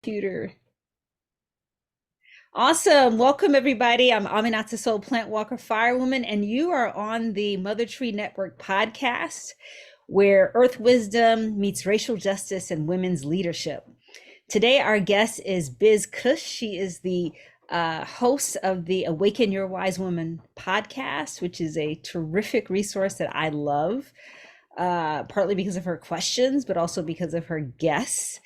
Computer. Awesome. Welcome, everybody. I'm Aminata Soul Plant Walker Firewoman, and you are on the Mother Tree Network podcast, where earth wisdom meets racial justice and women's leadership. Today, our guest is Biz Cush. She is the host of the Awaken Your Wise Woman podcast, which is a terrific resource that I love, partly because of her questions, but also because of her guests.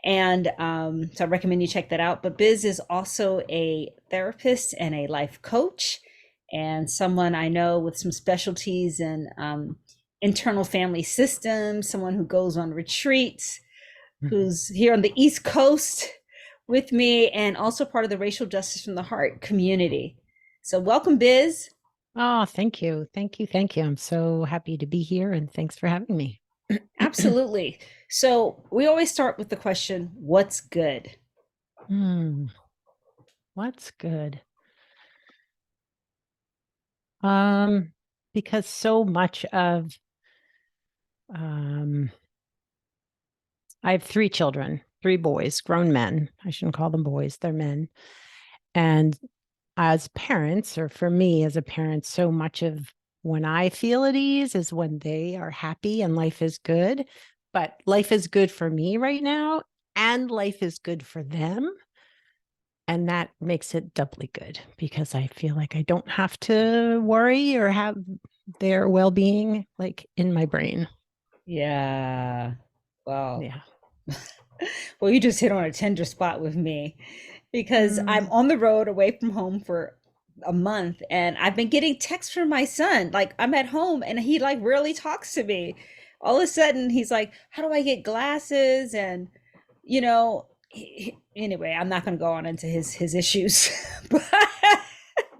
And so I recommend you check that out. But Biz is also a therapist and a life coach, and someone I know with some specialties in internal family systems, someone who goes on retreats, who's here on the East Coast with me, and also part of the Racial Justice from the Heart community. So welcome, Biz. Oh, thank you. Thank you. Thank you. I'm so happy to be here and thanks for having me. Absolutely. So we always start with the question, what's good? What's good? Because so much of I have three children, three boys, grown men. I shouldn't call them boys, they're men. And as parents, or for me as a parent, so much of when I feel at ease is when they are happy and life is good. But life is good for me right now, and life is good for them. And that makes it doubly good because I feel like I don't have to worry or have their well-being like in my brain. Yeah. Wow. Yeah. Well, you just hit on a tender spot with me because I'm Mm. on the road away from home for a month and I've been getting texts from my son. Like I'm at home and he like rarely talks to me. All of a sudden he's like, "How do I get glasses?" And you know, anyway, I'm not going to go on into his issues. But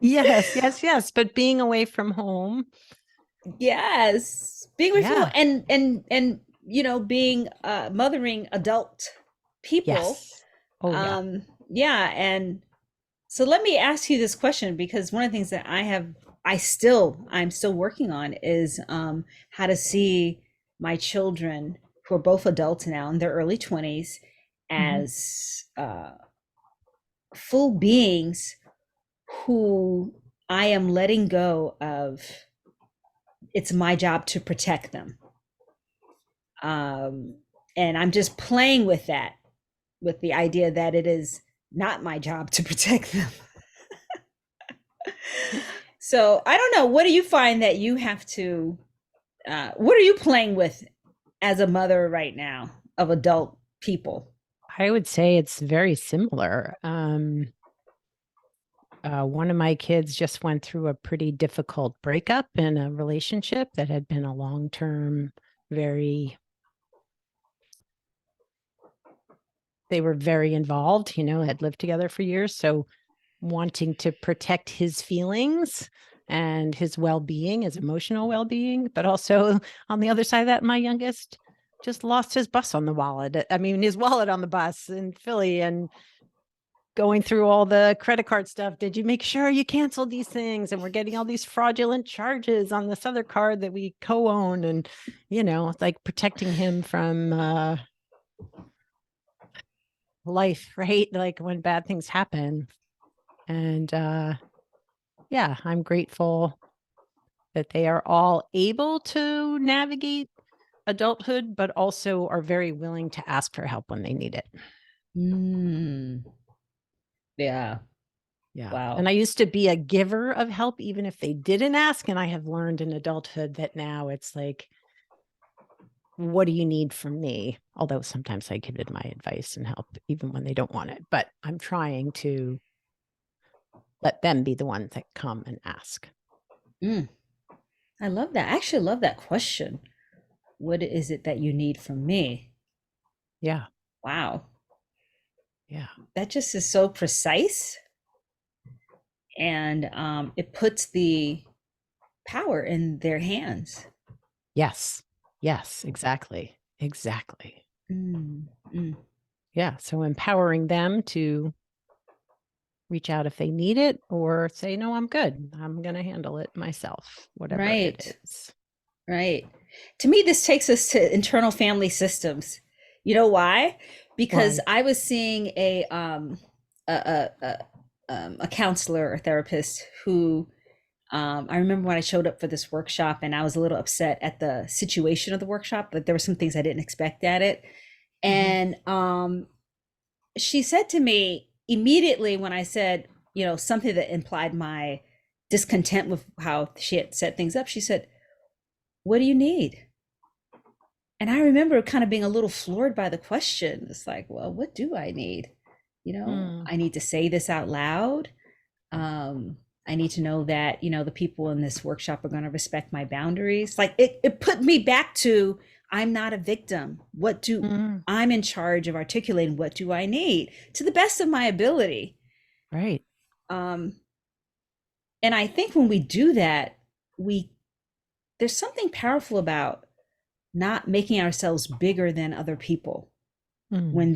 Yes, yes, yes. But being away from home, yes, being with yeah. and being mothering adult people. Yes. Oh, yeah. Yeah, and so let me ask you this question because one of the things that I'm still working on is how to see my children who are both adults now in their early 20s Mhm. as full beings who I am letting go of. It's my job to protect them. Um, and I'm just playing with that, with the idea that it is not my job to protect them. So I don't know. What do you find that you have to? What are you playing with as a mother right now of adult people? I would say it's very similar. One of my kids just went through a pretty difficult breakup in a relationship that had been a long-term, very they were very involved, had lived together for years. So wanting to protect his feelings and his well-being, his emotional well-being, but also on the other side of that, my youngest just lost his bus on the wallet. I mean, his wallet on the bus in Philly and going through all the credit card stuff. Did you make sure you canceled these things? And we're getting all these fraudulent charges on this other card that we co-own. And, like protecting him from life, right? Like when bad things happen. And yeah, I'm grateful that they are all able to navigate adulthood, but also are very willing to ask for help when they need it. Mm, yeah. Yeah. And Wow. I used to be a giver of help, even if they didn't ask. And I have learned in adulthood that now it's like, what do you need from me? Although sometimes I give it my advice and help, even when they don't want it. But I'm trying to let them be the ones that come and ask. Mm, I love that. I actually love that question. What is it that you need from me? Yeah. Wow. Yeah. That just is so precise. And it puts the power in their hands. Yes. Yes. Exactly. Exactly. Mm, mm. Yeah. So empowering them to reach out if they need it or say, no, I'm good. I'm going to handle it myself, whatever Right, it is. right. To me, this takes us to internal family systems. You know why? because Why? I was seeing a counselor or therapist who I remember when I showed up for this workshop and I was a little upset at the situation of the workshop, but there were some things I didn't expect at it. Mhm. And she said to me immediately when I said, something that implied my discontent with how she had set things up, she said, "What do you need?" And I remember kind of being a little floored by the question. It's like, well, what do I need? Mm, I need to say this out loud. Um, I need to know that, the people in this workshop are going to respect my boundaries. Like it put me back to I'm not a victim. mm, I'm in charge of articulating what do I need to the best of my ability. right. Um, and I think when we do that, we there's something powerful about not making ourselves bigger than other people Mm. when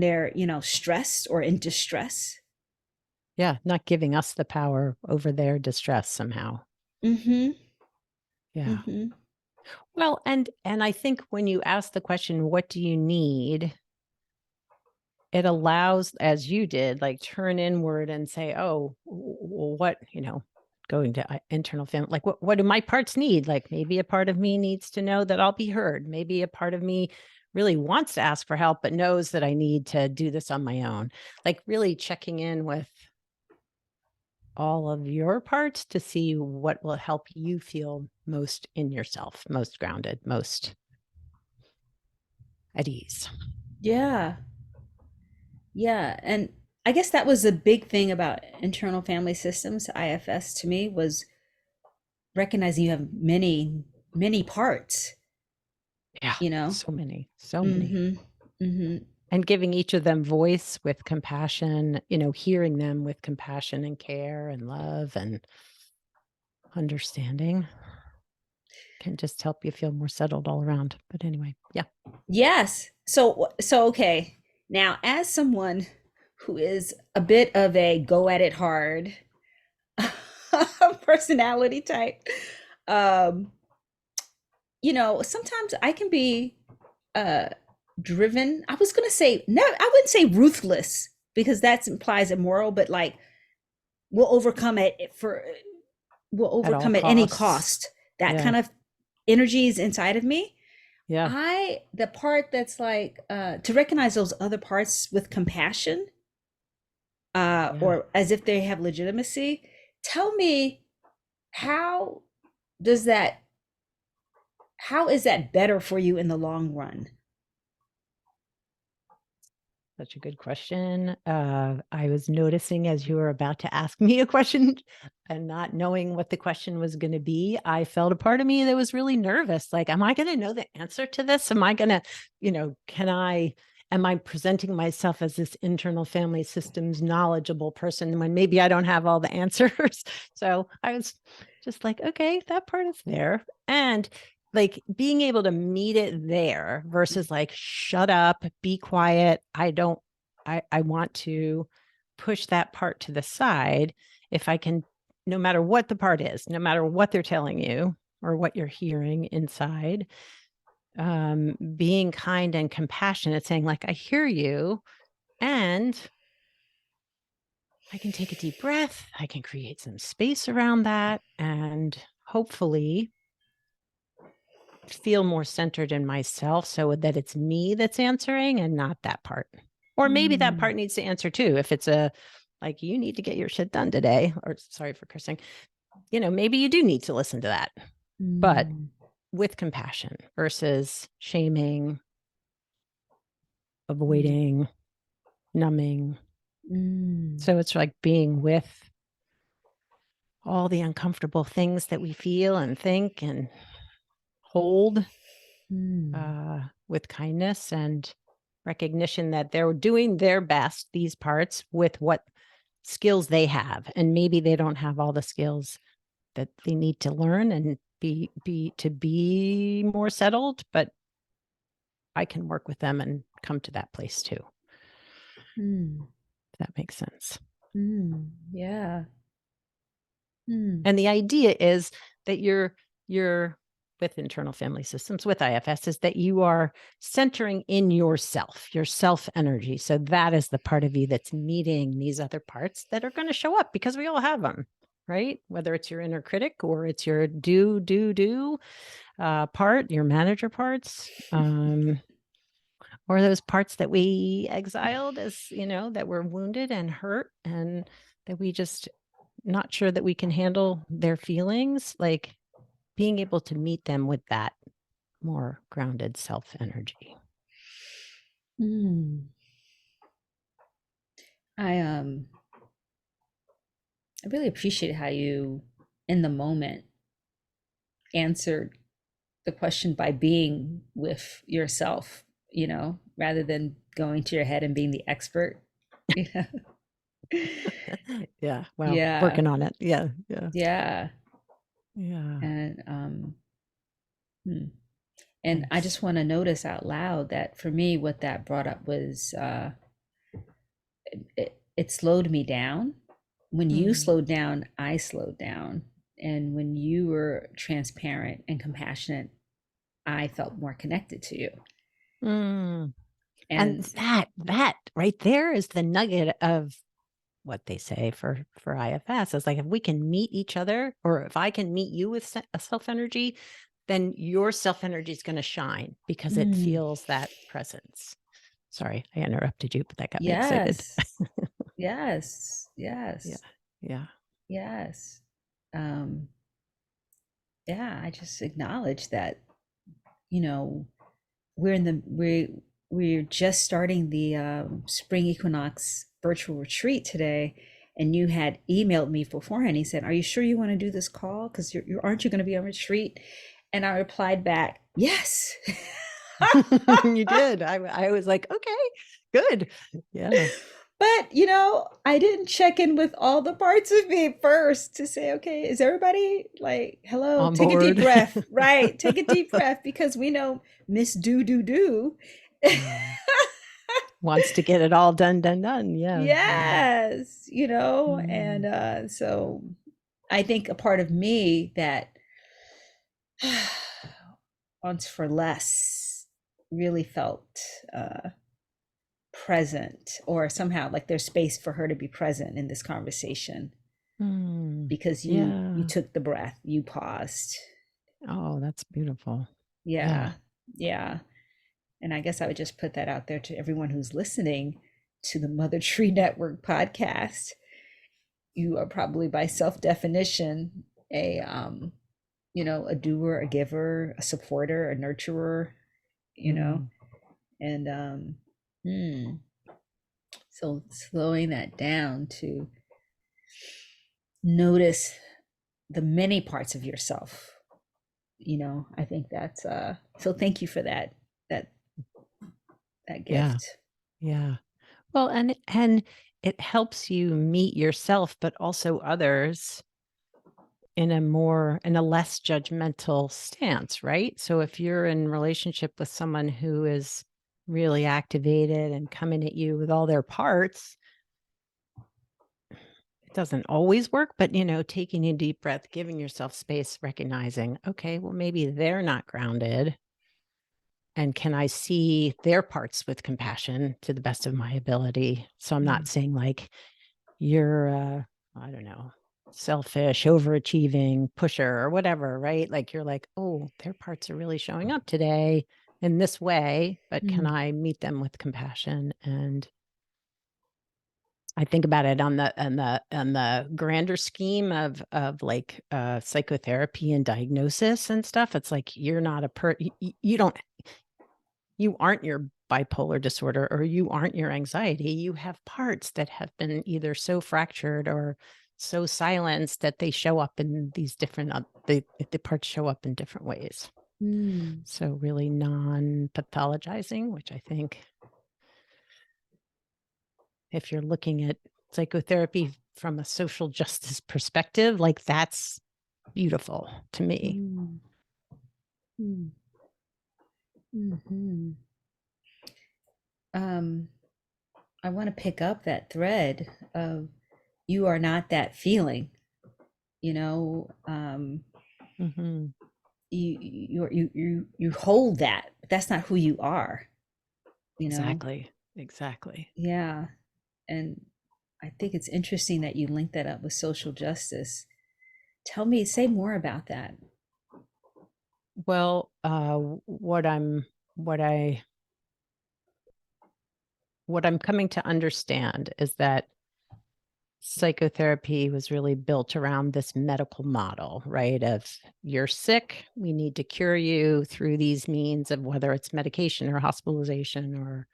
they're stressed or in distress. Yeah, not giving us the power over their distress somehow. Mm-hmm. Yeah. Mm-hmm. Well, and I think when you ask the question, what do you need? It allows, as you did, like turn inward and say, oh, well, what, going to internal family, like what do my parts need? Like maybe a part of me needs to know that I'll be heard. Maybe a part of me really wants to ask for help, but knows that I need to do this on my own. Like really checking in with all of your parts to see what will help you feel most in yourself, most grounded, most at ease. Yeah. Yeah. And I guess that was a big thing about internal family systems, IFS, to me, was recognizing you have many, many parts, Yeah, you know? so many, so many. Mm-hmm. Mm-hmm. And giving each of them voice with compassion, hearing them with compassion and care and love and understanding can just help you feel more settled all around. But anyway, yeah. Yes. So okay. Now, as someone who is a bit of a go at it hard personality type, um, sometimes I can be uh driven. I was gonna say no, I wouldn't say ruthless because that implies immoral, but like we'll overcome it for we'll At all overcome at any costs. cost. That Yeah. kind of energy is inside of me. Yeah. The part that's like to recognize those other parts with compassion, Yeah. or as if they have legitimacy. Tell me, how does that how is that better for you in the long run? Such a good question. I was noticing as you were about to ask me a question and not knowing what the question was going to be, I felt a part of me that was really nervous. Like, am I going to know the answer to this? Am I going to, am I presenting myself as this internal family systems knowledgeable person when maybe I don't have all the answers? So I was just like, okay, that part is there. And like being able to meet it there versus like shut up, be quiet. I want to push that part to the side. If I can, no matter what the part is, no matter what they're telling you or what you're hearing inside, being kind and compassionate, saying like, I hear you, and I can take a deep breath, I can create some space around that, and hopefully feel more centered in myself so that it's me that's answering and not that part. Or maybe that Mm, part needs to answer too. If it's a like, you need to get your shit done today, or sorry for cursing, maybe you do need to listen to that, but mm, with compassion versus shaming, mm, avoiding, numbing. mm, So it's like being with all the uncomfortable things that we feel and think and hold mm, with kindness and recognition that they're doing their best, these parts, with what skills they have. And maybe they don't have all the skills that they need to learn and be more settled, but I can work with them and come to that place too. mm, If that makes sense. yeah. Mm, And the idea is that you're with internal family systems, with IFS, is that you are centering in yourself, your self energy. So that is the part of you that's meeting these other parts that are going to show up because we all have them, right? Whether it's your inner critic or it's your do part, your manager parts, or those parts that we exiled as, that were wounded and hurt and that we just not sure that we can handle their feelings, like being able to meet them with that more grounded self energy. Mm. I really appreciate how you, in the moment, answered the question by being with yourself, rather than going to your head and being the expert. You know? Yeah. Well, Yeah. working on it. Yeah. Yeah. Yeah. Yeah. And hmm. And I Thanks. just want to notice out loud that for me, what that brought up was it slowed me down. When you Mm. slowed down, I slowed down. And when you were transparent and compassionate, I felt more connected to you. Mm. And And that right there is the nugget of what they say for IFS. Is like, if we can meet each other, or if I can meet you with a self energy, then your self energy is going to shine because it mm, feels that presence. Sorry, I interrupted you, but that got me excited. yes, yes, Yeah. yes, Yeah. yes. Um, yeah, I just acknowledge that, you know, we're just starting the spring equinox virtual retreat today, and you had emailed me beforehand. He said, "Are you sure you want to do this call? Because you aren't you going to be on retreat?" And I replied back, "Yes." You did. I was like, okay, good. Yeah. But I didn't check in with all the parts of me first to say, okay, is everybody like, hello, On take a deep board. breath, right? Take a deep breath, because we know Miss Do. Mm. Wants to get it all done. Yeah. Yeah. Yes, and Mm. so I think a part of me that wants for less really felt uh, present, or somehow like there's space for her to be present in this conversation, Mm. because you Yeah. took the breath, you paused. Oh, that's beautiful. Yeah. Yeah, yeah. And I guess I would just put that out there to everyone who's listening to the Mother Tree Network podcast. You are probably, by self definition, a doer, a giver, a supporter, a nurturer, you know, Mm. and hmm, so slowing that down to notice the many parts of yourself, I think that's so thank you for that that Yeah. gift. Yeah. Well, and it helps you meet yourself, but also others in a less judgmental stance, right? So if you're in relationship with someone who is really activated and coming at you with all their parts, it doesn't always work, but taking a deep breath, giving yourself space, recognizing, okay, well, maybe they're not grounded. And can I see their parts with compassion to the best of my ability? So I'm Mm. not saying like you're I don't know, selfish, overachieving, pusher, or whatever, right? Like you're like, oh, their parts are really showing up today in this way, but can Mm. I meet them with compassion? And I think about it on the grander scheme of like psychotherapy and diagnosis and stuff. It's like you're not you aren't your bipolar disorder, or you aren't your anxiety. You have parts that have been either so fractured or so silenced that they show up in these different the parts show up in different ways. Mm. So really non-pathologizing, which I think if you're looking at psychotherapy from a social justice perspective, like that's beautiful to me. Mm. Mm. Mhm. um I want to pick up that thread of, you are not that feeling, you know um Mm-hmm. you hold that, but that's not who you are, you know? Exactly. Exactly. Yeah. And I think it's interesting that you link that up with social justice. Say more about that. Well, what I what I'm coming to understand is that psychotherapy was really built around this medical model, right? Of you're sick, we need to cure you through these means of whether it's medication or hospitalization or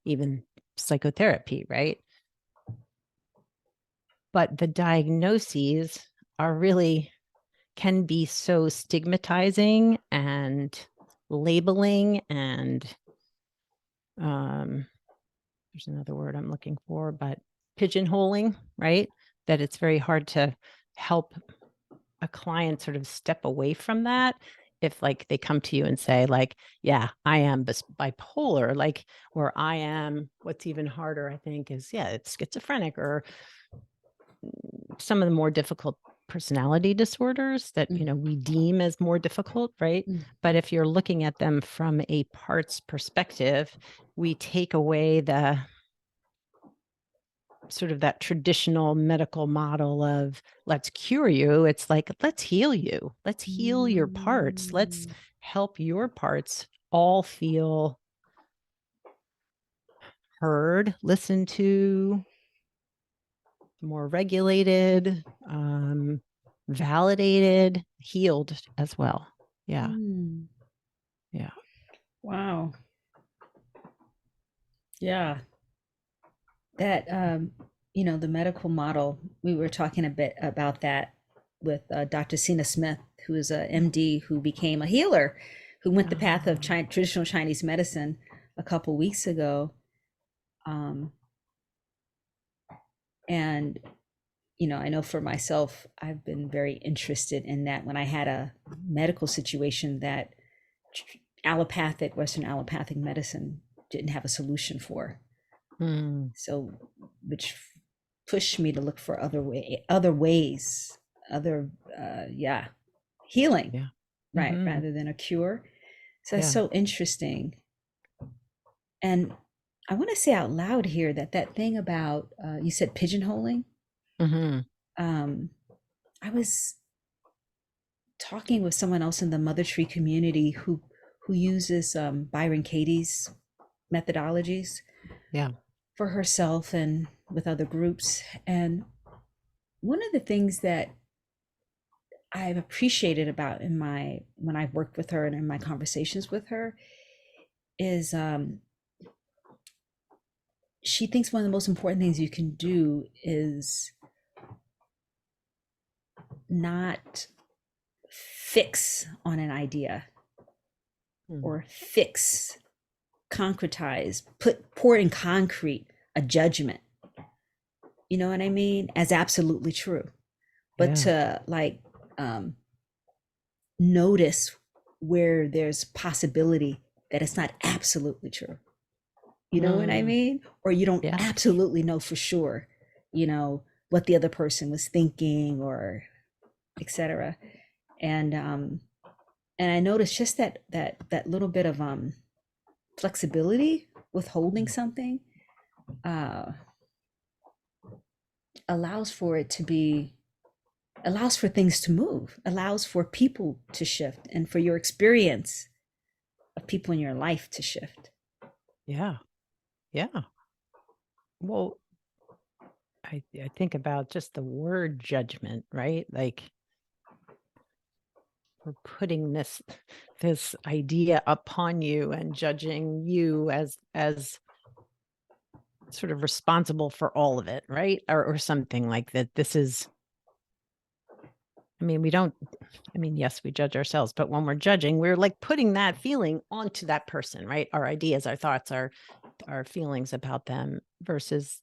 even psychotherapy, right? But the diagnoses are really can be so stigmatizing and labeling and um, there's another word I'm looking for, but pigeonholing, right? That it's very hard to help a client sort of step away from that if like they come to you and say like, yeah, I am bipolar, like, or I am, what's even harder I think is, yeah, it's schizophrenic or some of the more difficult personality disorders that we deem as more difficult, right? Mm. But if you're looking at them from a parts perspective, we take away the sort of that traditional medical model of let's cure you. It's like, let's heal you. Let's heal your parts. Let's Mm. help your parts all feel heard, listened to, more regulated, validated, healed as well. Yeah. Mm. Yeah. Wow. Yeah. That the medical model, we were talking a bit about that with Dr. Sina Smith, who is a MD who became a healer, who went the path of traditional Chinese medicine a couple weeks ago. Um, and I know for myself, I've been very interested in that when I had a medical situation that Western allopathic medicine didn't have a solution for. Mm, So, which pushed me to look for other ways, yeah, healing, yeah. right, Hmm. rather than a cure. So that's Yeah. so interesting. And I want to say out loud here that that thing about you said pigeonholing. Hmm. Um, I was talking with someone else in the Mother Tree community who uses Byron Katie's methodologies Yeah. for herself and with other groups. And one of the things that I've appreciated about in my when I've worked with her and in my conversations with her is she thinks one of the most important things you can do is not fix on an idea Mm. or fix, concretize, pour in concrete a judgment. You know what I mean? As absolutely true. But Yeah. to like notice where there's possibility that it's not absolutely true. You know what I Mm. mean? Or you don't Yeah. absolutely know for sure, what the other person was thinking or etc. And I noticed just that little bit of flexibility with holding something uh allows for it to be allows for things to move, allows for people to shift and for your experience of people in your life to shift. Yeah. Yeah. Well, I think about just the word judgment, right? Like we're putting this idea upon you and judging you as sort of responsible for all of it, right? Or something like that. This is, I mean, we don't, I mean, yes, we judge ourselves, but when we're judging, we're like putting that feeling onto that person, right? Our ideas, our thoughts, our feelings about them versus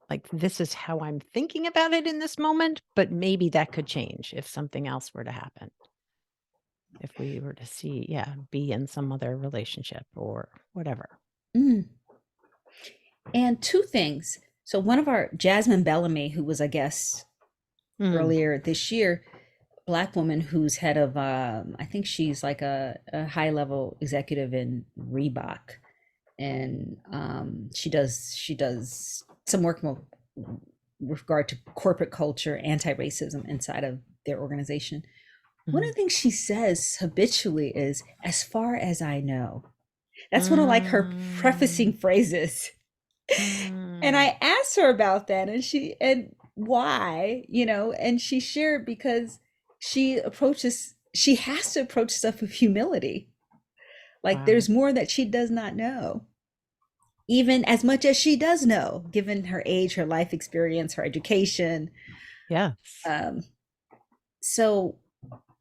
like, this is how I'm thinking about it in this moment, but maybe that could change if something else were to happen. If we were to see, yeah, be in some other relationship or whatever. Mm. And two things. So one of our Jasmine Bellamy, who was a guest Mm, earlier this year, Black woman who's head of, I think she's like a high level executive in Reebok, and she does some work with regard to corporate culture, anti-racism inside of their organization. One of Mhm. the things she says habitually is, "As far as I know." That's one of like her Mm, prefacing phrases. And mm. I asked her about that, and why, and she shared because she has to approach stuff with humility. Like Wow. there's more that she does not know, even as much as she does know, given her age, her life experience, her education. Yes. Um, so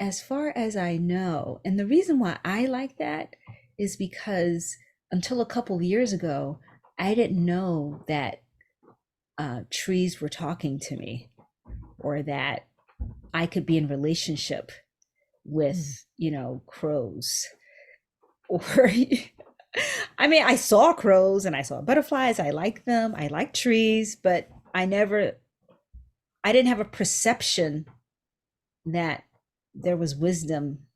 as far as I know, and the reason why I like that is because until a couple of years ago, I didn't know that trees were talking to me, or that I could be in relationship Mm. with, crows. Or I mean, I saw crows and I saw butterflies. I like them. I like trees, but I didn't have a perception that there was wisdom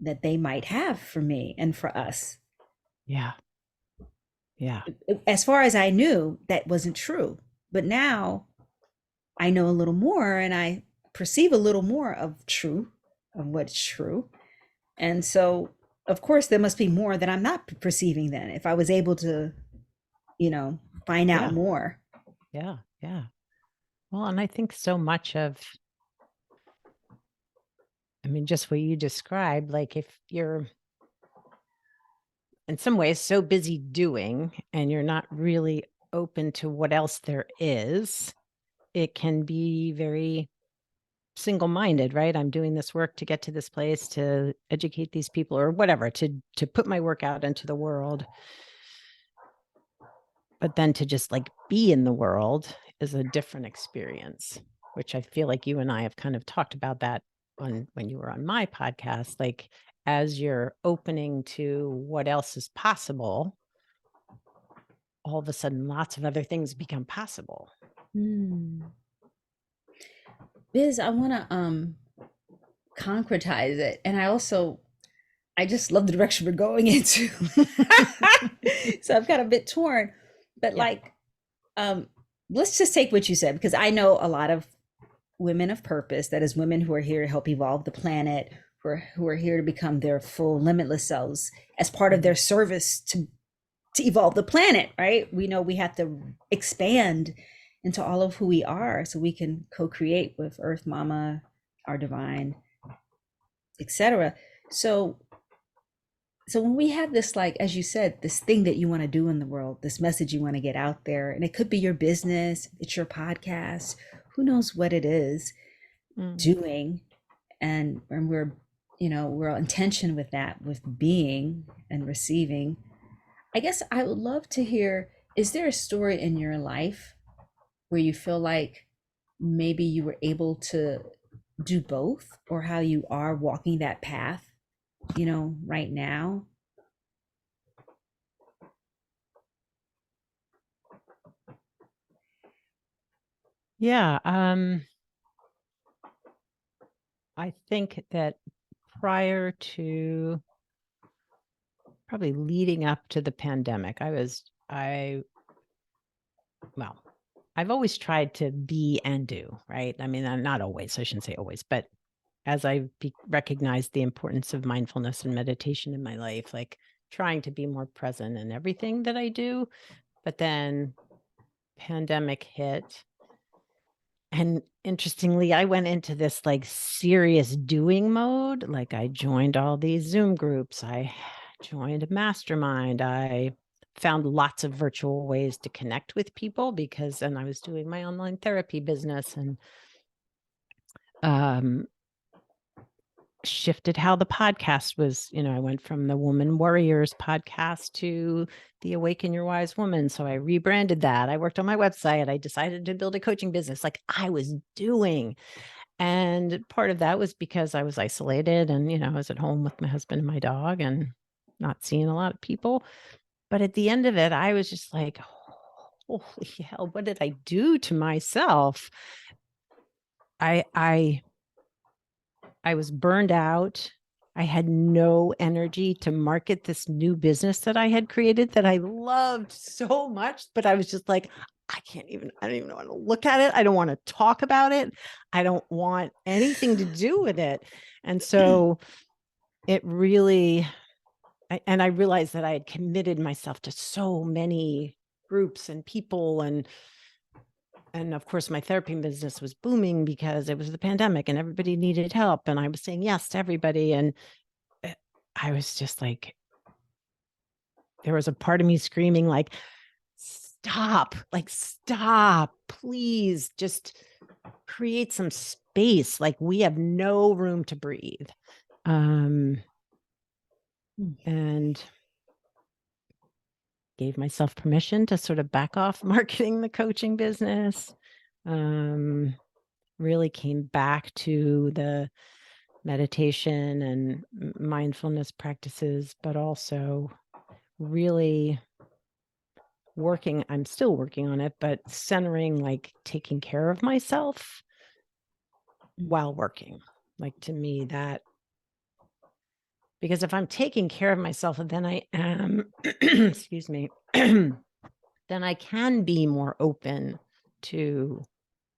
that they might have for me and for us. Yeah. Yeah. As far as I knew, that wasn't true. But now I know a little more, and I perceive a little more of what's true. And so, of course, there must be more that I'm not perceiving then. If I was able to, you know, find out Yeah. more. Yeah. Yeah. Well, and I think so much of, I mean, just what you described, like if you're in some ways so busy doing and you're not really open to what else there is, it can be very single-minded, right? I'm doing this work to get to this place, to educate these people or whatever, to put my work out into the world. But then to just like be in the world is a different experience, which I feel like you and I have kind of talked about that on when you were on my podcast. Like as you're opening to what else is possible, all of a sudden lots of other things become possible. Hmm. Biz, I want to concretize it, and I just love the direction we're going into. So I'm kind of a bit torn, but Yeah. like, um, let's just take what you said, because I know a lot of women of purpose, that is women who are here to help evolve the planet, who are here to become their full limitless selves as part of Mhm. their service to evolve the planet, right? We know we have to expand into all of who we are so we can co-create with Earth Mama, our divine, etc. So when we have this, like as you said, this thing that you want to do in the world, this message you want to get out there, and it could be your business, it's your podcast, who knows what it is Mm. doing, and we're in tension with that, with being and receiving. I guess I would love to hear, is there a story in your life where you feel like maybe you were able to do both, or how you are walking that path, right now? Yeah. I think that prior to probably leading up to the pandemic, I, well, I've always tried to be and do, right? I mean, I'm not always, I shouldn't say always, but as I recognized the importance of mindfulness and meditation in my life, like trying to be more present in everything that I do. But then pandemic hit. And interestingly, I went into this like serious doing mode. Like I joined all these Zoom groups. I joined a mastermind. I found lots of virtual ways to connect with people because and I was doing my online therapy business and um shifted how the podcast was, I went from the Woman Warriors podcast to the Awaken Your Wise Woman. So I rebranded that. I worked on my website. I decided to build a coaching business like I was doing. And part of that was because I was isolated and, I was at home with my husband and my dog and not seeing a lot of people. But at the end of it, I was just like, holy hell, what did I do to myself? I I was burned out. I had no energy to market this new business that I had created that I loved so much, but I was just like, I don't even want to look at it. I don't want to talk about it. I don't want anything to do with it. And so it really, and I realized that I had committed myself to so many groups and people, and of course my therapy business was booming because it was the pandemic and everybody needed help, and I was saying yes to everybody. And I was just like, there was a part of me screaming like, stop, please just create some space. Like, we have no room to breathe. And gave myself permission to sort of back off marketing the coaching business. Really came back to the meditation and mindfulness practices, but also really I'm still working on it, but centering, like taking care of myself while working. Like, to me, that, because if I'm taking care of myself, then I am, excuse me, then I can be more open to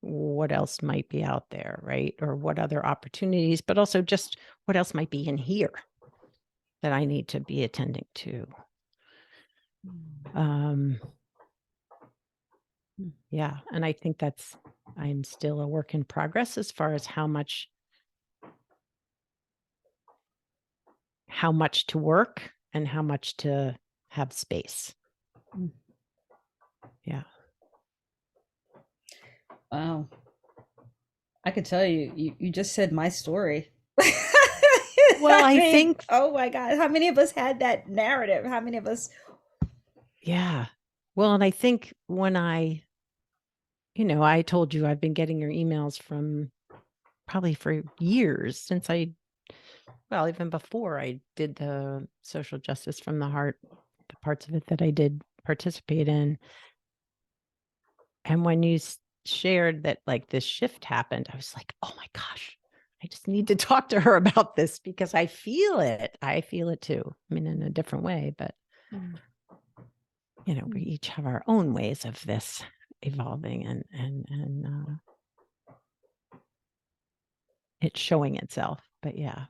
what else might be out there, right? Or what other opportunities, but also just what else might be in here that I need to be attending to. Yeah. And I think I'm still a work in progress as far as how much to work and how much to have space. Yeah. Wow. I could tell you just said my story. Well, I think, oh my God, how many of us had that narrative? How many of us? yeah. Well, and I think when I told you I've been getting your emails from probably for years, since even before I did the social justice from the heart, the parts of it that I did participate in. And when you shared that, like, this shift happened, I was like, oh my gosh, I just need to talk to her about this, because I feel it. I feel it too. I mean, in a different way, but we each have our own ways of this evolving and it's showing itself. But yeah.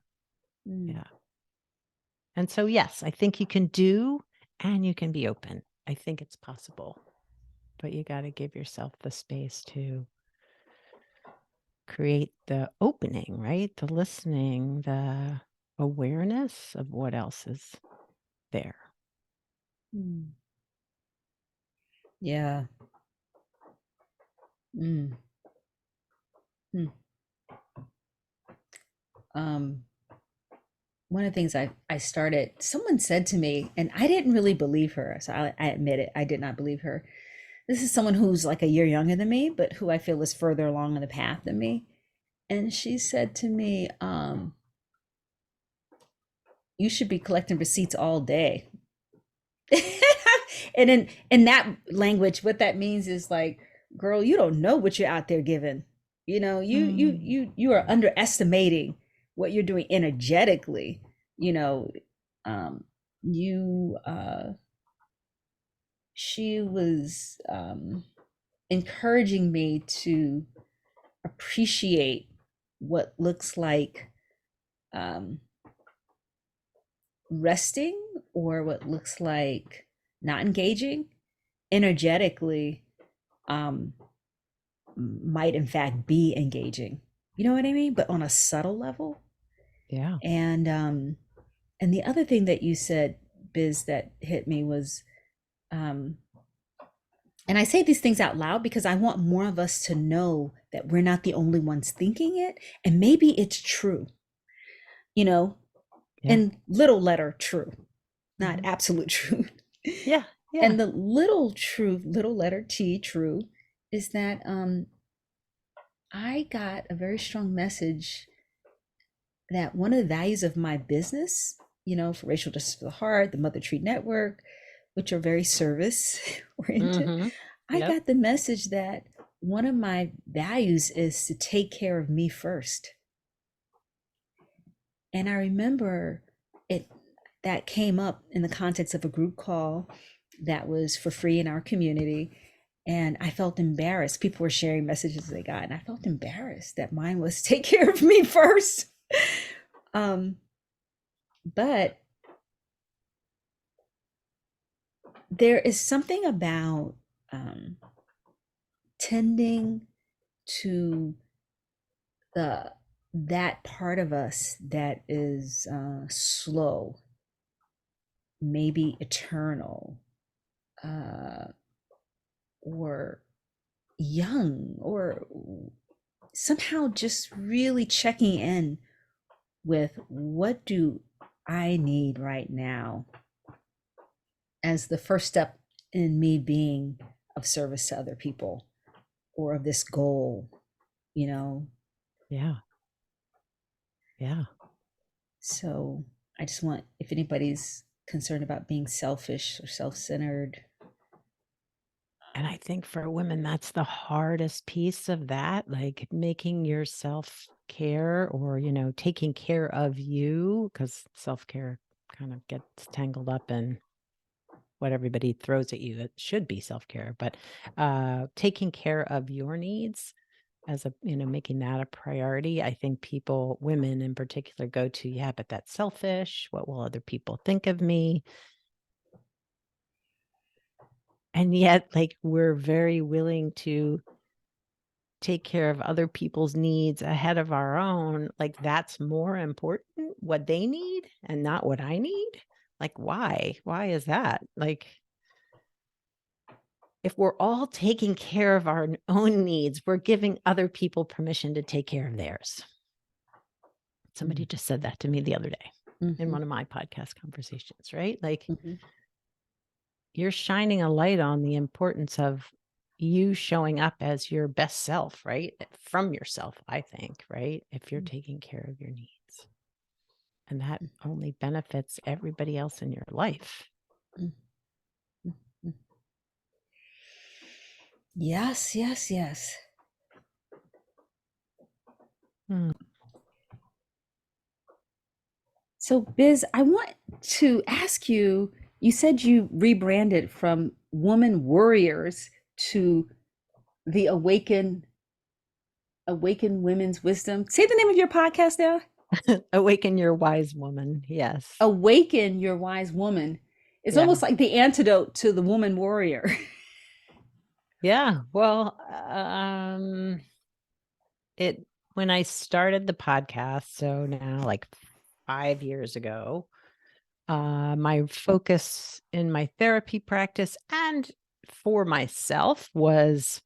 And so, yes, I think you can do, and you can be open. I think it's possible, but you got to give yourself the space to create the opening, right? The listening, the awareness of what else is there. Yeah. One of the things I started, someone said to me, and I didn't really believe her. So I admit it, I did not believe her. This is someone who's like a year younger than me, but who I feel is further along in the path than me. And she said to me, you should be collecting receipts all day. And in that language, what that means is like, girl, you don't know what you're out there giving. You are underestimating what you're doing energetically. You know, you she was encouraging me to appreciate what looks like resting, or what looks like not engaging energetically, um, might in fact be engaging. You know what I mean? But on a subtle level. Yeah. And the other thing that you said, Biz, that hit me was, and I say these things out loud because I want more of us to know that we're not the only ones thinking it, and maybe it's true. Yeah. In little letter true, not absolute truth. Yeah. And the little truth, little letter T, true, is that I got a very strong message that one of the values of my business, for Racial Justice for the Heart, the Mother Tree Network, which are very service oriented, I got the message that one of my values is to take care of me first. And I remember it that came up in the context of a group call that was for free in our community. And I felt embarrassed. People were sharing messages they got, and I felt embarrassed that mine was take care of me first. Um, but there is something about tending to the that part of us that is slow, maybe eternal, uh, or young, or somehow just really checking in with what do I need right now as the first step in me being of service to other people or of this goal, you know? Yeah. Yeah. So I just want, if anybody's concerned about being selfish or self-centered. And I think for women, that's the hardest piece of that, like making yourself care or, taking care of you, because self-care kind of gets tangled up in what everybody throws at you. It should be self-care, but taking care of your needs as making that a priority. I think women in particular go to, yeah, but that's selfish. What will other people think of me? And yet, like, we're very willing to take care of other people's needs ahead of our own. Like, that's more important, what they need and not what I need. Like, why is that? Like, if we're all taking care of our own needs, we're giving other people permission to take care of theirs. Somebody just said that to me the other day in one of my podcast conversations, right? Like, you're shining a light on the importance of you showing up as your best self, right? From yourself, I think, right? If you're taking care of your needs. And that only benefits everybody else in your life. Yes, yes, yes. Hmm. So, Biz, I want to ask you, you said you rebranded from Woman Warriors to the Awaken Women's Wisdom. Say the name of your podcast now. Awaken your wise woman. Yes. Awaken Your Wise Woman. It's Yeah. almost like the antidote to the woman warrior. Yeah. Well, when I started the podcast, so now like 5 years ago, my focus in my therapy practice and for myself was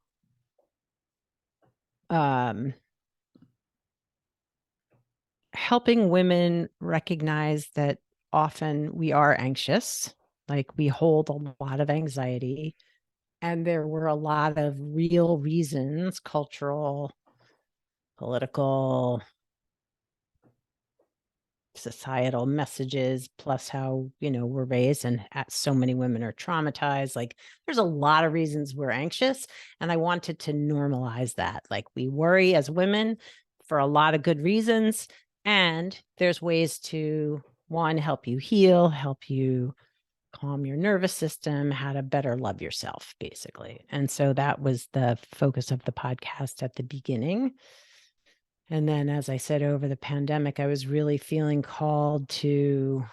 helping women recognize that often we are anxious, like we hold a lot of anxiety. And there were a lot of real reasons, cultural, political, societal messages, plus how, we're raised, and so many women are traumatized. Like, there's a lot of reasons we're anxious. And I wanted to normalize that. Like, we worry as women for a lot of good reasons. And there's ways to, one, help you heal, help you calm your nervous system, how to better love yourself, basically. And so that was the focus of the podcast at the beginning. And then, as I said, over the pandemic, I was really feeling called to,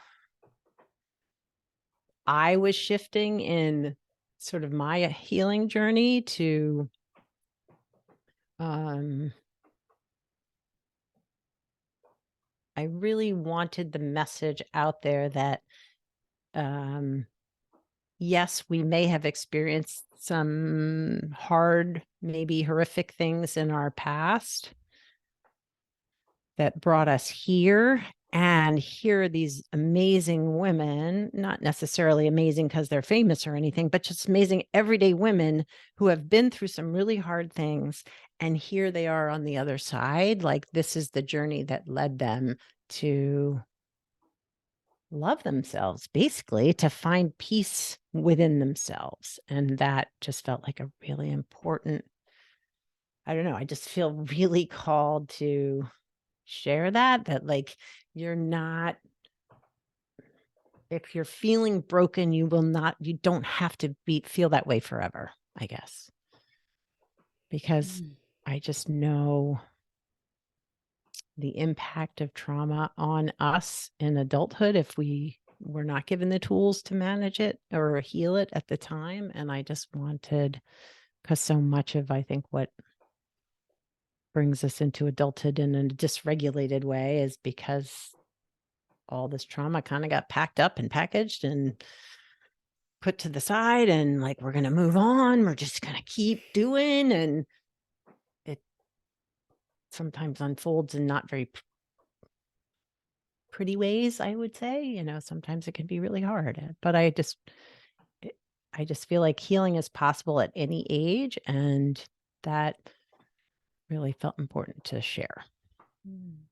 I was shifting in sort of my healing journey to, I really wanted the message out there that, yes, we may have experienced some hard, maybe horrific things in our past that brought us here. And here are these amazing women, not necessarily amazing because they're famous or anything, but just amazing everyday women who have been through some really hard things. And here they are on the other side. Like, this is the journey that led them to love themselves, basically, to find peace within themselves. And that just felt like a really important, I don't know, I just feel really called to share that like, you're not, if you're feeling broken, you don't have to feel that way forever, I guess. Because I just know the impact of trauma on us in adulthood if we were not given the tools to manage it or heal it at the time. And I just wanted, because so much of, I think, what brings us into adulthood in a dysregulated way is because all this trauma kind of got packed up and packaged and put to the side, and like, we're going to move on. We're just going to keep doing. And it sometimes unfolds in not very pretty ways, I would say. Sometimes it can be really hard, but I just feel like healing is possible at any age, and that really felt important to share. Mm-hmm.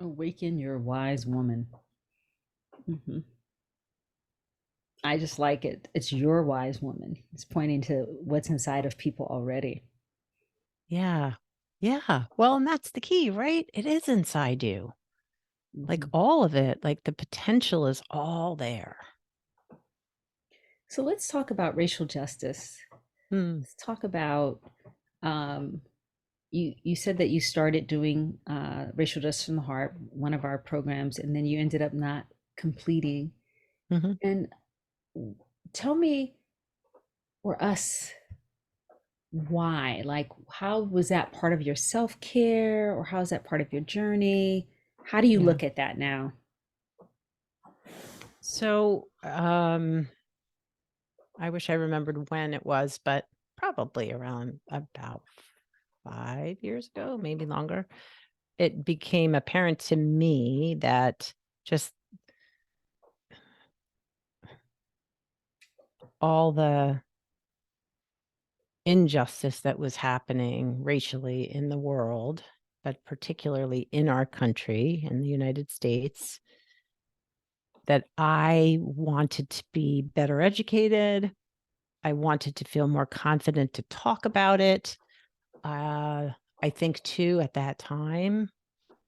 Awaken your wise woman. Mm-hmm. I just like it. It's your wise woman. It's pointing to what's inside of people already. Yeah. Yeah. Well, and that's the key, right? It is inside you. Like Mm-hmm. all of it, like the potential is all there. So let's talk about racial justice. Let's talk about um, you said that you started doing racial justice from the heart, one of our programs, and then you ended up not completing. Mm-hmm. And tell me, or us, why? Like, how was that part of your self-care, or how is that part of your journey? How do you Yeah. look at that now? So, I wish I remembered when it was, but probably around about 5 years ago, maybe longer. It became apparent to me that just all the injustice that was happening racially in the world, but particularly in our country, in the United States, that I wanted to be better educated. I wanted to feel more confident to talk about it. I think, too, at that time,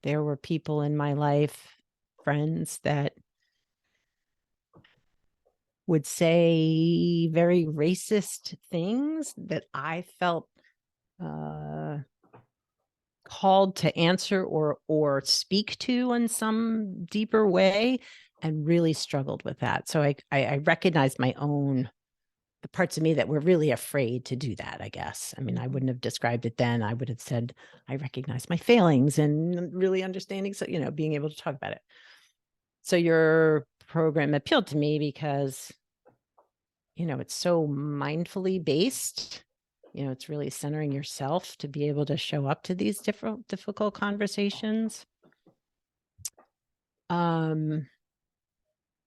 there were people in my life, friends, that would say very racist things that I felt called to answer or speak to in some deeper way, and really struggled with that. So I recognized the parts of me that were really afraid to do that, I guess. I mean, I wouldn't have described it then. I would have said, I recognize my failings and really understanding. So, being able to talk about it. So your program appealed to me because, it's so mindfully based. It's really centering yourself to be able to show up to these difficult conversations.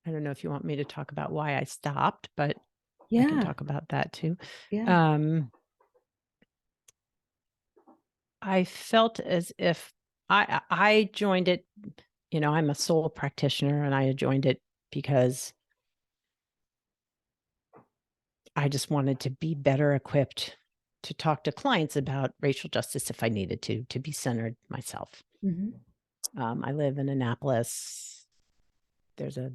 I don't know if you want me to talk about why I stopped, but I can Yeah, talk about that too. yeah. I felt as if I joined it, I'm a soul practitioner, and I joined it because I just wanted to be better equipped to talk to clients about racial justice if I needed to be centered myself. Mm-hmm. I live in Annapolis. There's a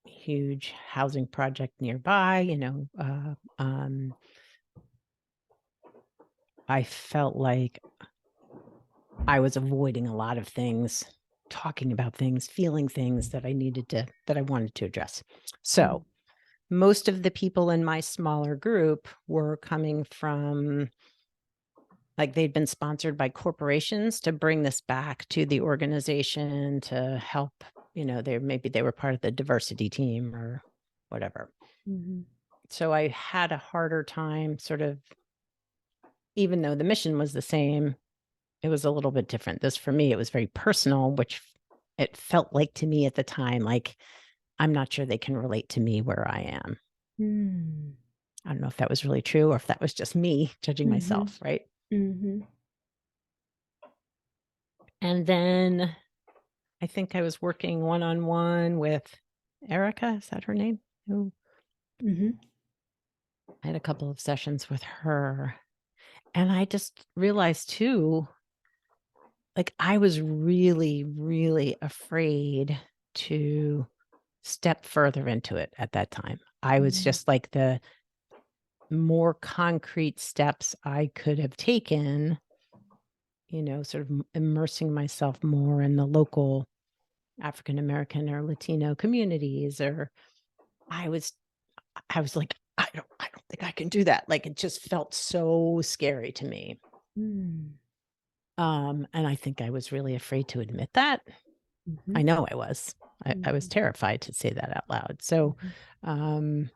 huge housing project nearby. I felt like I was avoiding a lot of things, talking about things, feeling things that I wanted to address. So most of the people in my smaller group were coming from, like, they'd been sponsored by corporations to bring this back to the organization to help, maybe they were part of the diversity team or whatever. Mm-hmm. So I had a harder time sort of, even though the mission was the same, it was a little bit different. This, for me, it was very personal, which it felt like to me at the time, like, I'm not sure they can relate to me where I am. Mm-hmm. I don't know if that was really true or if that was just me judging Mm-hmm. myself, right? Mm-hmm. And then I think I was working one-on-one with Erica. Is that her name? Who Mm-hmm. I had a couple of sessions with her. And I just realized too, like I was really, really afraid to step further into it at that time. I was Mm, just like the more concrete steps I could have taken, sort of immersing myself more in the local African American or Latino communities, or I was I was like, I don't think I can do that. Like it just felt so scary to me. mm, And I think I was really afraid to admit that. I mhm, know I was. I was mhm, terrified to say that out loud. So mhm, um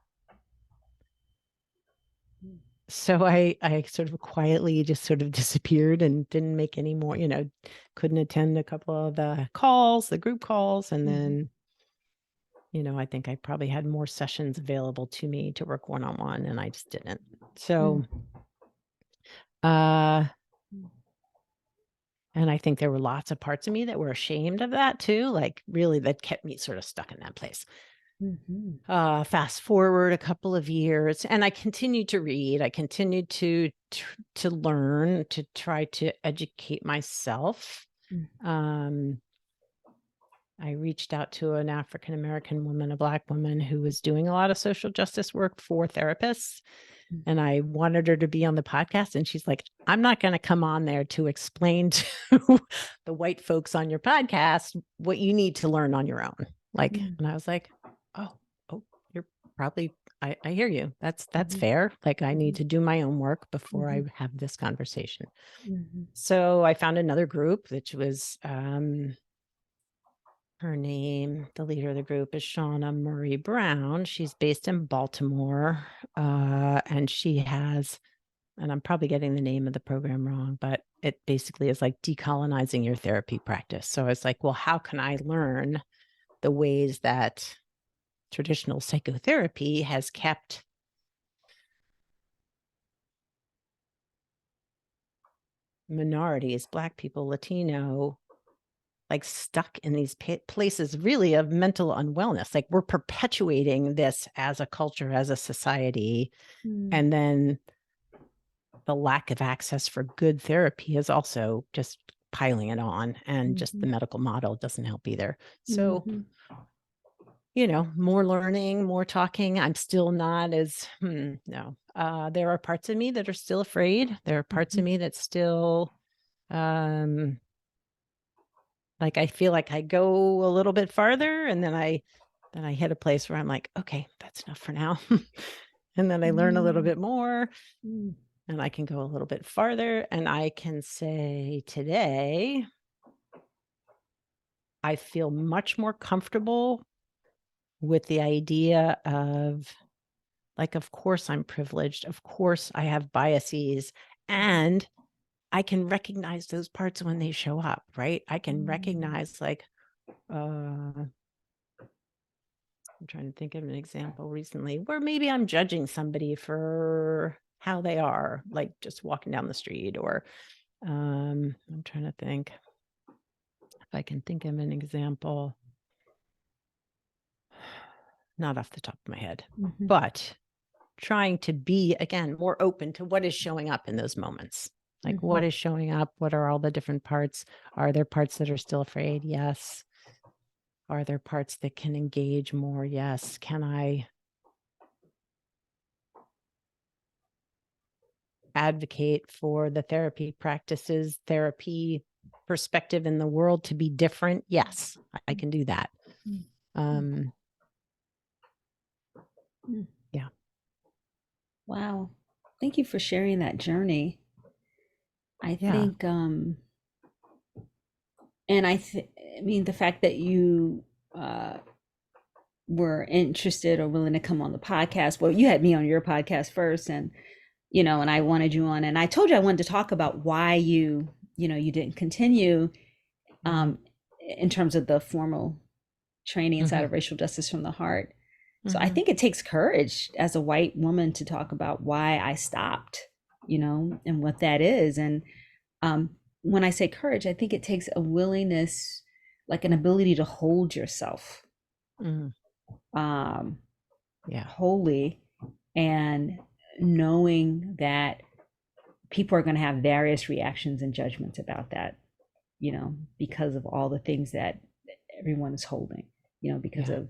mm, I sort of quietly just sort of disappeared and didn't make any more, couldn't attend a couple of the calls, the group calls. And mhm, then, I think I probably had more sessions available to me to work one-on-one and I just didn't. So mm, uh mm, and I think there were lots of parts of me that were ashamed of that too, like really that kept me sort of stuck in that place. mhm, Fast forward a couple of years, and I continued to read. I continued to learn, to try to educate myself. mm, Um, I reached out to an African American woman, a Black woman who was doing a lot of social justice work for therapists. mm, And I wanted her to be on the podcast. And she's like, I'm not going to come on there to explain to the white folks on your podcast what you need to learn on your own. Like, mm, and I was like, oh, you're probably, I hear you. That's mhm, fair. Like, I need mhm, to do my own work before I mhm, have this conversation. mhm, So I found another group, which was her name, the leader of the group is Shauna Murray Brown. She's based in Baltimore. And she has, and I'm probably getting the name of the program wrong, but it basically is like decolonizing your therapy practice. So it's like, well, how can I learn the ways that traditional psychotherapy has kept minorities, Black people, Latino, like stuck in these places really of mental unwellness. Like we're perpetuating this as a culture, as a society. mm, And then the lack of access for good therapy is also just piling it on. And just the mhm, medical model doesn't help either. So, mhm, more learning, more talking. I'm still not as, no. There are parts of me that are still afraid. There are parts of mhm, me that still, um, like I feel like I go a little bit farther and then I hit a place where I'm like, okay, that's enough for now. And then I learn a little mm, bit more mm, and I can go a little bit farther. And I can say today, I feel much more comfortable with the idea of like, of course I'm privileged. Of course I have biases and I can recognize those parts when they show up, right? I can mm, recognize like, I'm trying to think of an example recently where maybe I'm judging somebody for how they are, like just walking down the street or I'm trying to think if I can think of an example, not off the top of my head, mhm, but trying to be again more open to what is showing up in those moments. Like what mhm, is showing up? What are all the different parts? Are there parts that are still afraid? Yes. Are there parts that can engage more? Yes. Can I advocate for the therapy practices, therapy perspective in the world to be different? Yes, I can do that. mm, mm, Um, mm. yeah. Wow. Thank you for sharing that journey. I Yeah. think, and I mean, the fact that you uh, were interested or willing to come on the podcast. Well, you had me on your podcast first, and and I wanted you on, and I told you I wanted to talk about why you didn't continue Mm-hmm. um, in terms of the formal training inside Mm-hmm. of racial justice from the heart. So I Mm-hmm. think it takes courage as a white woman to talk about why I stopped, and what that is. And um, when I say courage, I think it takes a willingness, like an ability to hold yourself Mm-hmm. um, Yeah. wholly, and knowing that people are going to have various reactions and judgments about that. because of all the things that everyone is holding, because Yeah. of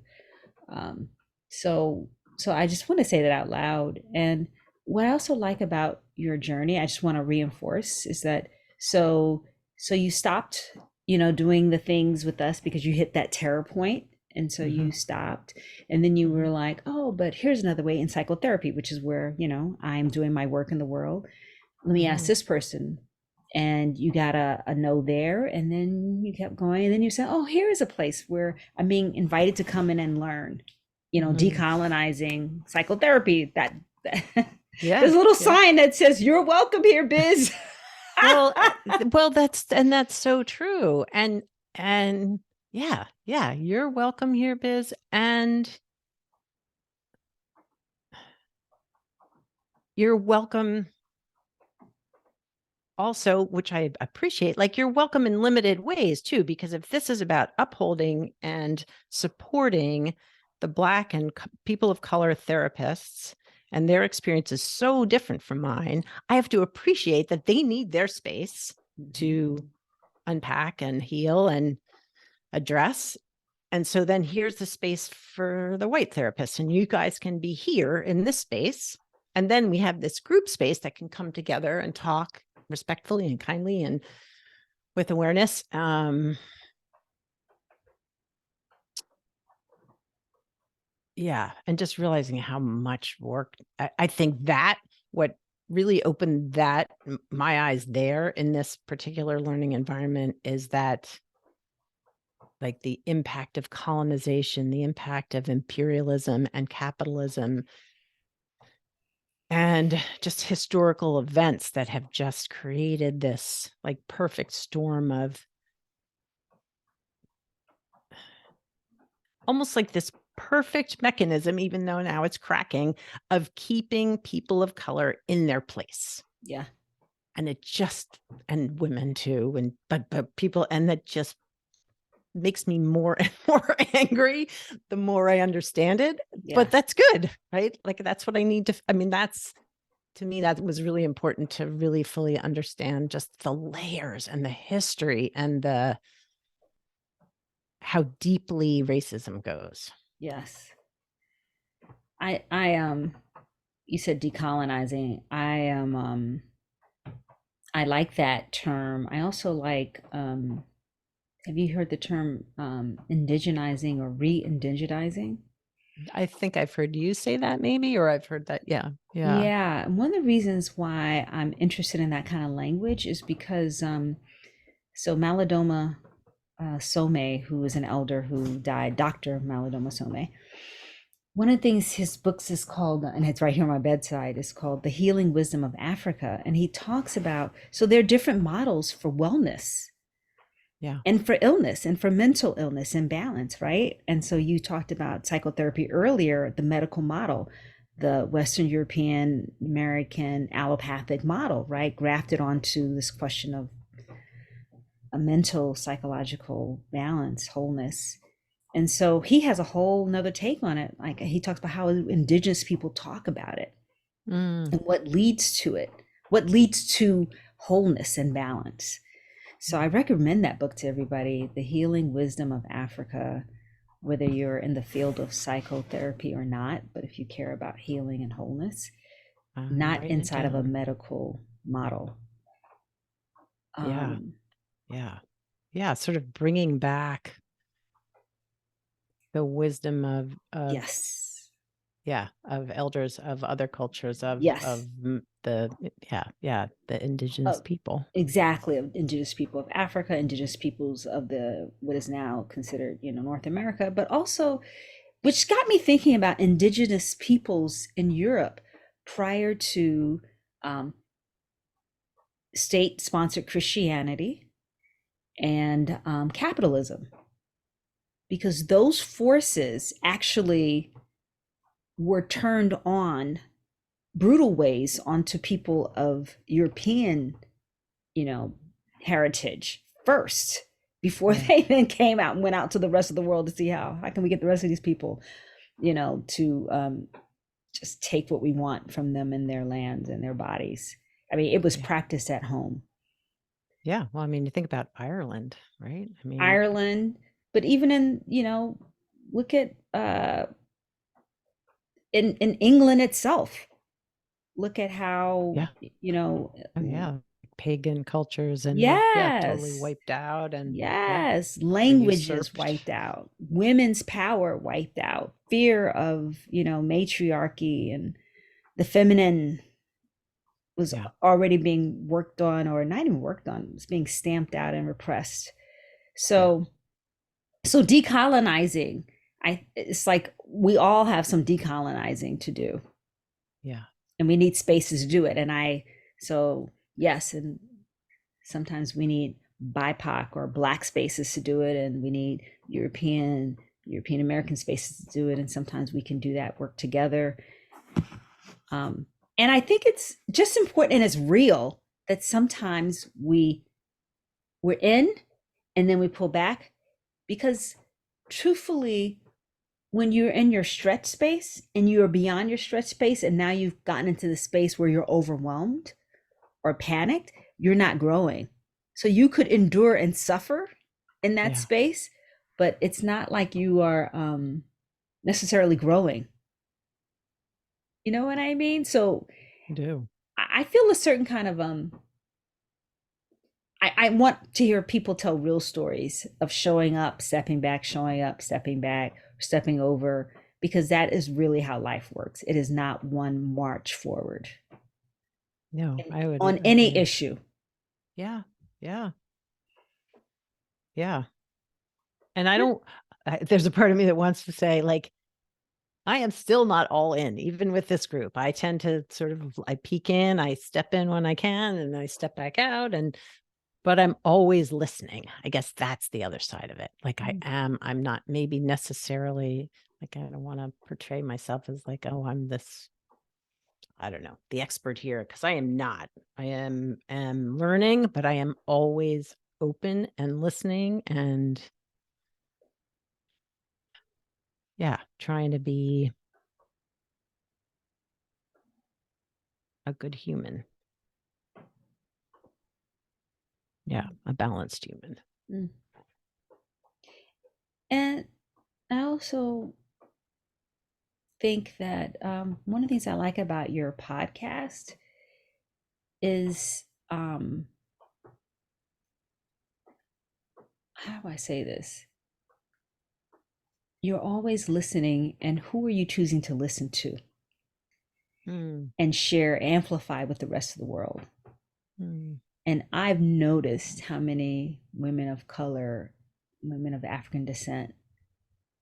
um, so so I just want to say that out loud. And what I also like about your journey, I just want to reinforce, is that so so you stopped, doing the things with us because you hit that terror point, and so Hmm. you stopped, and then you Hmm. were like, oh, but here's another way in psychotherapy, which is where, I'm doing my work in the world. Let me ask Hmm. this person. And you got a no there, and then you kept going, and then you said, oh, here is a place where I'm being invited to come in and learn, Hmm. decolonizing psychotherapy. Yeah. There's a little Yeah. sign that says you're welcome here, biz. Well, that's so true. And yeah, yeah, you're welcome here, Biz. And you're welcome also, which I appreciate, like you're welcome in limited ways too, because if this is about upholding and supporting the Black and people of color therapists, and their experience is so different from mine, I have to appreciate that they need their space to unpack and heal and address. And so then here's the space for the white therapist, and you guys can be here in this space. And then we have this group space that can come together and talk respectfully and kindly and with awareness. Yeah. And just realizing how much work I think that what really opened that my eyes there in this particular learning environment is that like the impact of colonization, the impact of imperialism and capitalism, and just historical events that have just created this like perfect storm of almost like this perfect mechanism, even though now it's cracking, of keeping people of color in their place. Yeah. And it just, and women too, and but people, and that just makes me more and more angry the more I understand it. Yeah. But that's good, right? Like that's what I need to, I mean, that's to me, that was really important to really fully understand just the layers and the history and the how deeply racism goes. Yes. I you said decolonizing. I like that term. I also like, have you heard the term indigenizing or re-indigenizing? I think I've heard you say that maybe, or I've heard that. Yeah. Yeah. Yeah, and one of the reasons why I'm interested in that kind of language is because so Malidoma Somé, who is an elder who died, Dr. Malidoma Somé, one of the things his books is called, and it's right here on my bedside, is called The Healing Wisdom of Africa. And he talks about, so there are different models for wellness Yeah. and for illness and for mental illness and balance, right? And so you talked about psychotherapy earlier, the medical model, the Western European American allopathic model, right? Grafted onto this question of a mental, psychological balance, wholeness. And so he has a whole nother take on it. Like he talks about how indigenous people talk about it Mm. and what leads to it, what leads to wholeness and balance. So I recommend that book to everybody, The Healing Wisdom of Africa, whether you're in the field of psychotherapy or not, but if you care about healing and wholeness, I'm not writing it inside of a down. medical model. Yeah. Um, Yeah. Yeah. Sort of bringing back the wisdom of yes. yeah, of elders of other cultures Yes. the yeah, yeah, the indigenous Uh, people. exactly. Of indigenous people of Africa, indigenous peoples of the what is now considered, North America, but also, which got me thinking about indigenous peoples in Europe prior to um, state-sponsored Christianity and capitalism, because those forces actually were turned on brutal ways onto people of European, you know, heritage first before Yeah. they then came out and went out to the rest of the world to see how can we get the rest of these people, to just take what we want from them and their lands and their bodies. I mean, it was Yeah. practiced at home. Yeah. Well, I mean, you think about Ireland, right? I mean, Ireland, but even in, look at in England itself. Look at how, yeah. Oh, yeah. Pagan cultures and yeah, totally yes, wiped out and yeah, yes, or languages usurped. wiped out, women's power wiped out, fear of, matriarchy and the feminine was Yeah. already being worked on, or not even worked on, it was being stamped out and repressed. Yeah. So decolonizing, it's like we all have some decolonizing to do, Yeah. and we need spaces to do it. So yes, and sometimes we need BIPOC or Black spaces to do it, and we need European American spaces to do it, and sometimes we can do that work together. Um, and I think it's just important and it's real that sometimes we're in and then we pull back, because truthfully, when you're in your stretch space and you are beyond your stretch space and now you've gotten into the space where you're overwhelmed or panicked, you're not growing. So you could endure and suffer in that Yeah. space, but it's not like you are necessarily growing. You know what I mean? So I do. I feel a certain kind of I want to hear people tell real stories of showing up, stepping back, stepping over, because that is really how life works. It is not one march forward No, I would on any agree. issue. Yeah. Yeah. Yeah. And I Yeah. don't, there's a part of me that wants to say, like, I am still not all in, even with this group. I tend to sort of, I peek in, I step in when I can, and I step back out. But I'm always listening. I guess that's the other side of it. Like I'm not maybe necessarily like, I don't want to portray myself as like, oh, I'm this, I don't know, the expert here, because I am not. I am learning, but I am always open and listening and yeah, trying to be a good human. Yeah, a balanced human. Mm. And I also think that one of the things I like about your podcast is how do I say this? You're always listening, and who are you choosing to listen to Mm, and share, amplify with the rest of the world? mm, And I've noticed how many women of color, women of African descent,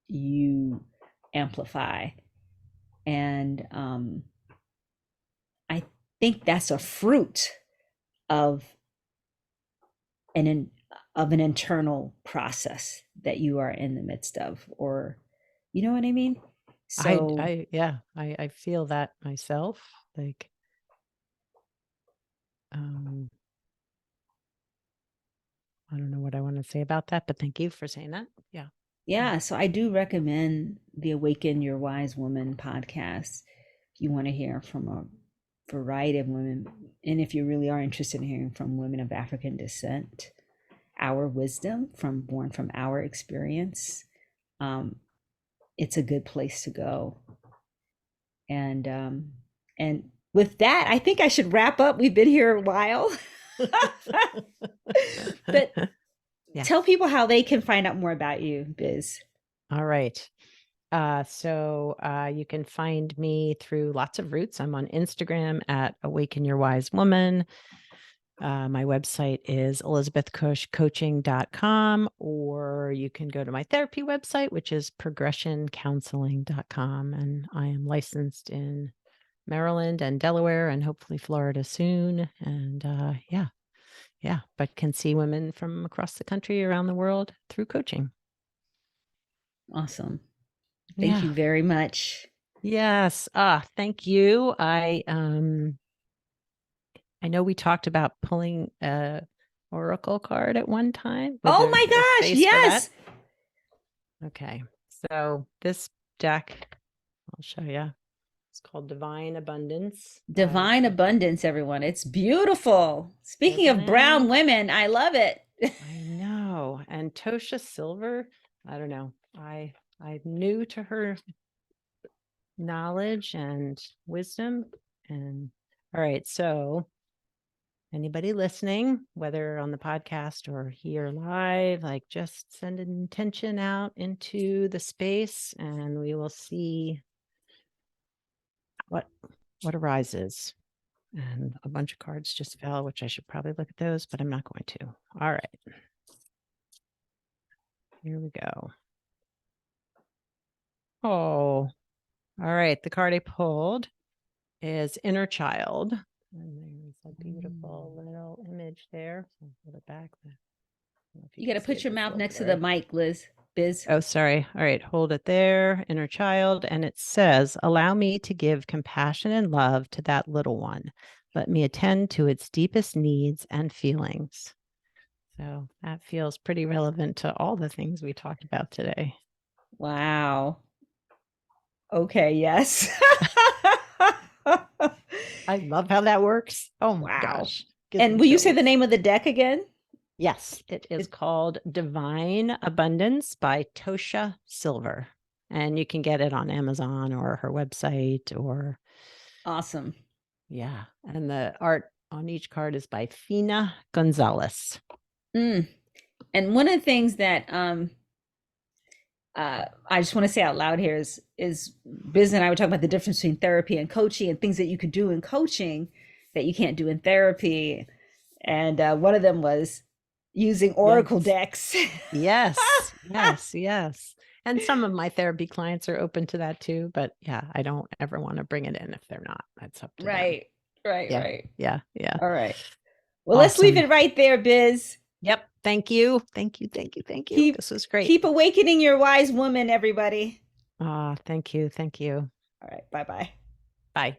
you amplify. And I think that's a fruit of an of an internal process that you are in the midst of, or you know what I mean? So yeah, I feel that myself. Like, um, I don't know what I want to say about that, but thank you for saying that. Yeah. Yeah. yeah, so I do recommend the Awaken Your Wise Woman podcast if you want to hear from a variety of women. And if you really are interested in hearing from women of African descent, our wisdom from born from our experience, um, it's a good place to go. And and with that, I think I should wrap up. We've been here a while. But Yeah. tell people how they can find out more about you, Biz. All right. So you can find me through lots of routes. I'm on Instagram at Awaken Your Wise Woman. My website is elizabethcushcoaching.com, or you can go to my therapy website, which is progressioncounseling.com. And I am licensed in Maryland and Delaware and hopefully Florida soon. And yeah, but can see women from across the country, around the world through coaching. Awesome. Thank Yeah. you very much. Yes. Thank you. I know we talked about pulling a oracle card at one time. Would Oh there my be a gosh, space for that? yes. Okay. So this deck, I'll show you. It's called Divine Abundance by Divine Abundance, everyone. It's beautiful. Speaking Isn't of brown it? women, I love it. I know. And Tosha Silver, I don't know. I'm new to her knowledge and wisdom. And all right, so anybody listening, whether on the podcast or here live, like just send an intention out into the space and we will see what arises. And a bunch of cards just fell, which I should probably look at those, but I'm not going to. All right. Here we go. Oh, all right. The card I pulled is Inner Child. And there's a beautiful little image there. So I'll put it back. I don't know if You can got to see put it, your it's a mouth little next to the blurry. mic, Biz. Oh, sorry. All right. Hold it there. Inner Child. And it says, allow me to give compassion and love to that little one. Let me attend to its deepest needs and feelings. So that feels pretty relevant to all the things we talked about today. Wow. Okay, yes. I love how that works. Oh my Wow. gosh. Gives And me will you say the chills. name of the deck again? Yes, it is called Divine Abundance by Tosha Silver. And you can get it on Amazon or her website or. Awesome. Yeah. And the art on each card is by Fina Gonzalez. And one of the things that I just want to say out loud here is Biz and I were talking about the difference between therapy and coaching and things that you could do in coaching that you can't do in therapy. And one of them was using oracle decks. Yes, yes, yes. And some of my therapy clients are open to that too. But yeah, I don't ever want to bring it in if they're not. That's up to them. Right. Yeah, yeah. All right. Well, let's Awesome. leave it right there, Biz. Yep. Thank you. This was great. Keep awakening your wise woman, everybody. Thank you. All right. Bye-bye. Bye.